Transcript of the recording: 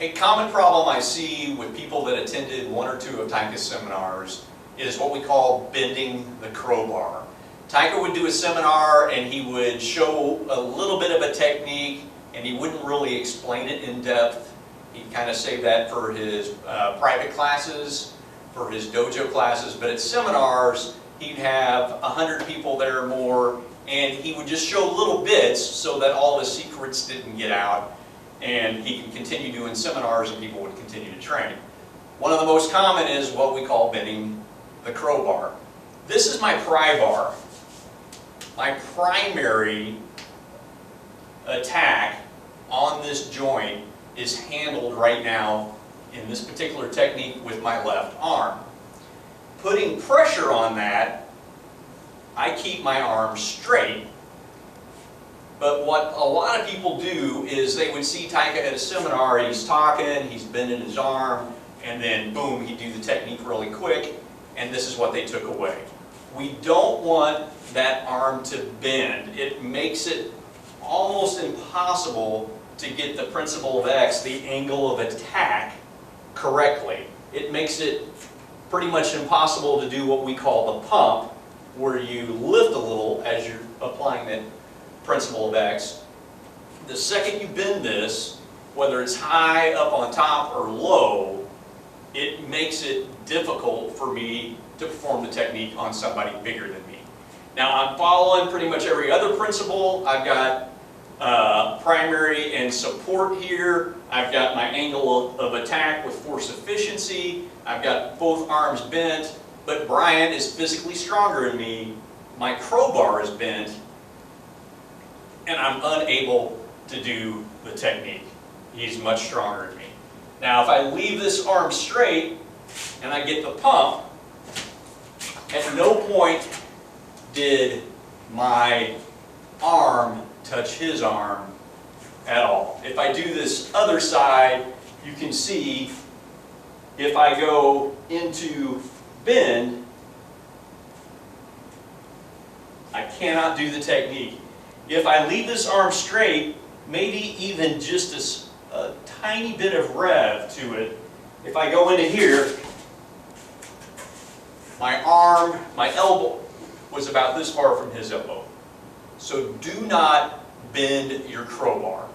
A common problem I see with people that attended one or two of Tuite's seminars is what we call bending the crowbar. Tuite would do a seminar and he would show a little bit of a technique and he wouldn't really explain it in depth. He'd kind of save that for his private classes, for his dojo classes, but at seminars he'd have 100 people there or more, and he would just show little bits so that all the secrets didn't get out, and he could continue doing seminars and people would continue to train. One of the most common is what we call bending the crowbar. This is my pry bar. My primary attack on this joint is handled right now in this particular technique with my left arm. Putting pressure on that, I keep my arm straight. But what a lot of people do is they would see Tuite at a seminar, he's talking, he's bending his arm, and then boom, he'd do the technique really quick, and this is what they took away. We don't want that arm to bend. It makes it almost impossible to get the principle of X, the angle of attack, correctly. It makes it pretty much impossible to do what we call the pump, where you lift a little as you're applying that principle of X. The second you bend this, whether it's high up on top or low, it makes it difficult for me to perform the technique on somebody bigger than me. Now I'm following pretty much every other principle. I've got primary and support here. I've got my angle of attack with force efficiency. I've got both arms bent, but Brian is physically stronger than me. My crowbar is bent, and I'm unable to do the technique. He's much stronger than me. Now if I leave this arm straight and I get the pump, at no point did my arm touch his arm at all. If I do this other side, you can see if I go into bend, I cannot do the technique. If I leave this arm straight, maybe even just a tiny bit of rev to it, if I go into here, my arm, my elbow was about this far from his elbow. So do not bend your crowbar.